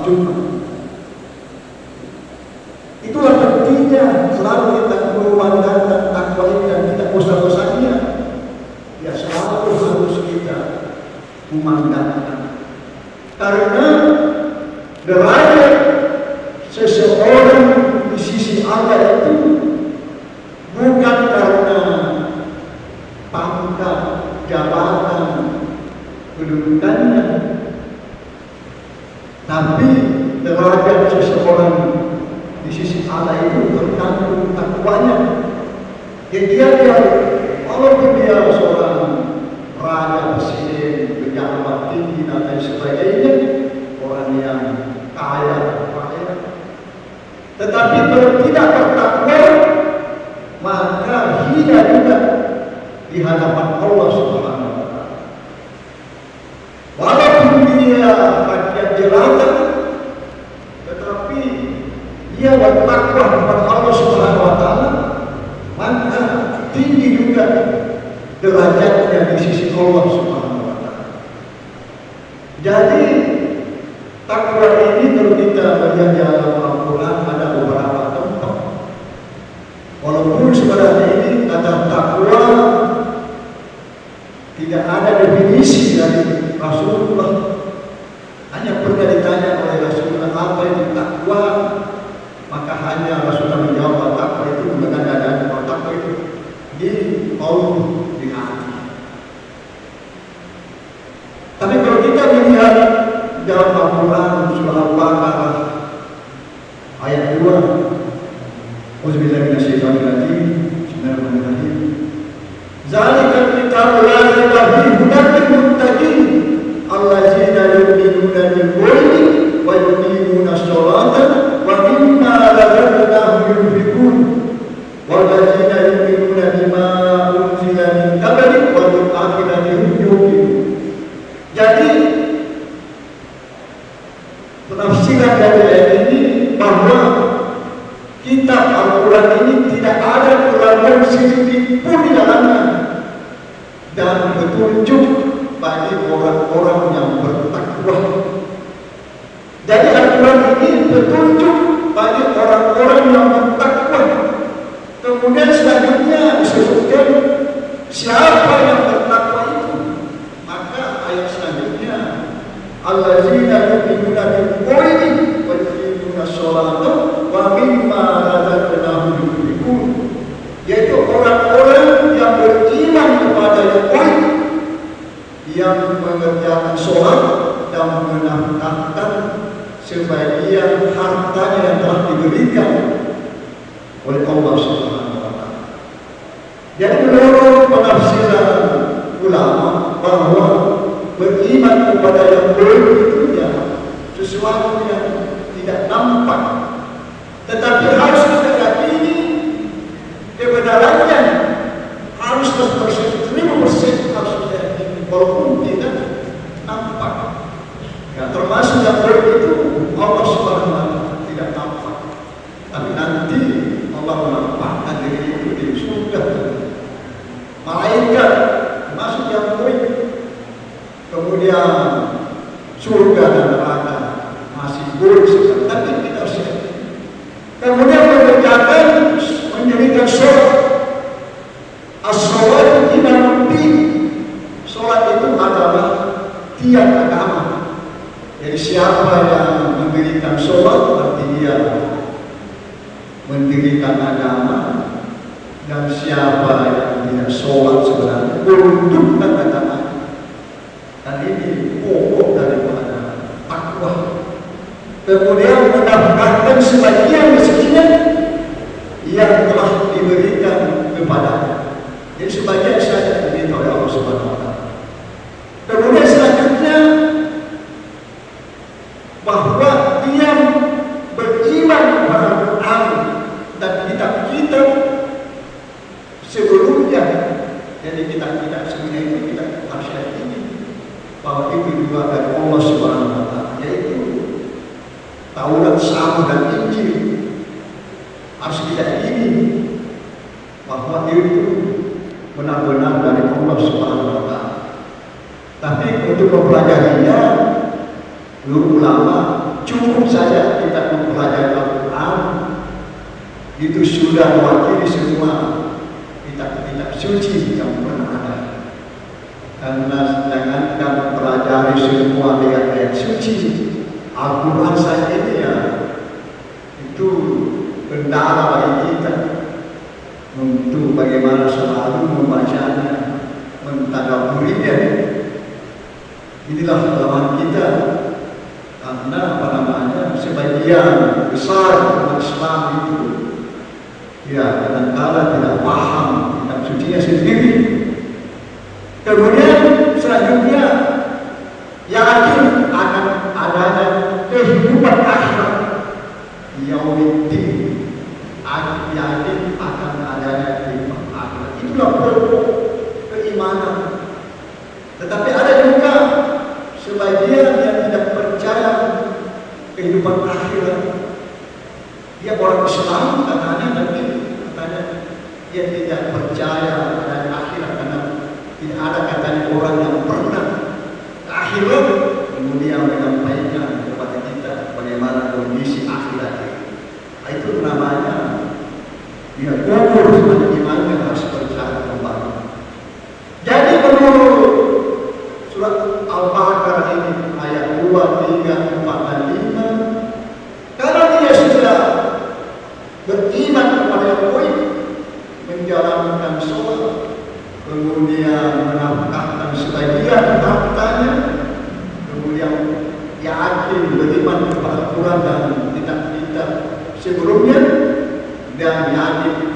Jumat. Itulah pentingnya selalu kita mengumandangkan takwa ini dan tidak bosan-bosannya. Ya selalu harus kita memandangkan. Karena derajat seseorang di sisi Allah itu bukan karena pangkat, jabatan, kedudukannya, tapi derajat seseorang di sisi Allah itu tergantung takwanya. Jadi dia walaupun dia seorang raja, presiden, pejabat tinggi dan lain sebagainya, orang yang kaya, tetapi kalau tidak bertakwa, maka hina juga di hadapan Allah Subhanahu wa Ta'ala. Walaupun dia rakyat jelata, tetapi dia bertakwa kepada Allah Subhanahu wa Ta'ala, maka tinggi juga derajatnya di sisi Allah Subhanahu wa Ta'ala. Jadi takwa ini kalau kita melihat dalam Al-Quran ada beberapa tempat. Walaupun sebenarnya ini kata takwa tidak ada definisi dari Rasulullah. Hanya pernah ditanya oleh Rasulullah apa itu takwa, maka hanya Rasulullah menjawab takwa itu dengan adanya takwa itu di qaul, di hati. Tapi kalau kita melihat dalam Al-Quran surah Al-Baqarah ayat 2, Auzubillahi minasyaitonir rajim. Bismillahirrahmanirrahim. Zalikal kitabu la raiba fihi hudan lil muttaqin allazina yu'minuna bil ghaibi wa yuqimuna ash-sholata wa mimma razaqnahum yunfiqun wallazina yu'minuna bima unzila min qablik wa bil akhirati hum yuqinun. Jadi penafsiran dari ayat ini bahwa kitab Al-Quran ini tidak ada kekurangan sedikit pun di dalamnya dan petunjuk bagi orang-orang yang bertakwa. Jadi Al-Quran ini petunjuk bagi orang-orang yang bertakwa. Kemudian selanjutnya disebutkan siapa yang bertakwa itu. Maka ayat selanjutnya allazina yu'minuna bil ghaibi wa yuqimuna ash-sholata wa mimma razaqnahum yunfiqun, yaitu orang-orang yang beriman kepada yang gaib, yang mengerjakan sholat dan menafkahkan sebagian hartanya yang telah diberikan oleh Allah Subhanahu wa Ta'ala. Jadi menurut penafsiran ulama bahwa beriman kepada yang gaib itu ya sesuatu yang tidak nampak, tetapi harus kita yakini kebenarannya, harus 100% harus kita yakini walaupun tidak nampak. Ya, termasuk yang gaib itu Allah Subhanahu wa Ta'ala tidak nampak, tapi nanti Allah menampakkan diri itu di surga. Malaikat termasuk yang gaib. Kemudian surga dan neraka masih boleh sekali, tapi kita harus yakini. Kemudian mendirikan sholat. As-sholat imamuddin. Sholat itu adalah tiang agama. Jadi siapa yang mendirikan sholat berarti dia mendirikan agama, dan siapa yang tidak sholat sebenarnya merundukkan agama. Dan ini pokok daripada takwa. Kemudian menafkahkan sebagian rezekinya yang telah diberikan kepadanya. Jadi sebagian saja diminta oleh Allah Subhanahu wa Ta'ala. Kemudian selanjutnya bahwa dia beriman kepada Al-Quran dan kitab-kitab sebelumnya. Jadi kitab-kitab sebelumnya itu kita harus yakini bahwa itu juga dari Allah Subhanahu wa Ta'ala, yaitu Taurat, Zabur dan Injil. Harus kita yakini bahwa itu benar-benar dari Allah Subhanahu wa Ta'ala. Tapi untuk mempelajarinya, ulama cukup itu sudah mewakili semua kitab-kitab suci yang pernah ada. Karena jangankan pelajari semua ayat-ayat suci, Al-Quran saja ini ya, itu kendala bagi kita untuk bagaimana selalu membacanya, mentadabburinya. Inilah kelemahan kita, karena sebagian besar umat Islam itu ya kadang-kadang tidak paham kitab sucinya sendiri. Kemudian selanjutnya yakin akan adanya kehidupan akhirat, yaumiddin, yakin akan adanya kehidupan akhirat. Itulah pokok keimanan. Tetapi ada juga sebagian yang tidak percaya kehidupan akhirat. Dia orang Islam katanya, tapi katanya dia tidak percaya adanya akhirat karena tidak ada katanya orang yang pernah ke akhirat kemudian menyampaikan kepada kita bagaimana kondisi akhirat. Itu namanya dia gugur dengan imannya, harus percaya kembali. Jadi menurut surat Al-Baqarah ini ayat 2, 3, 4, dan 5, karena dia sudah beriman kepada yang baik, menjalankan sholat, kemudian menafkahkan sebagian hartanya, kemudian yakin beriman kepada Al-Quran dan kitab-kitab sebelumnya, dan yakin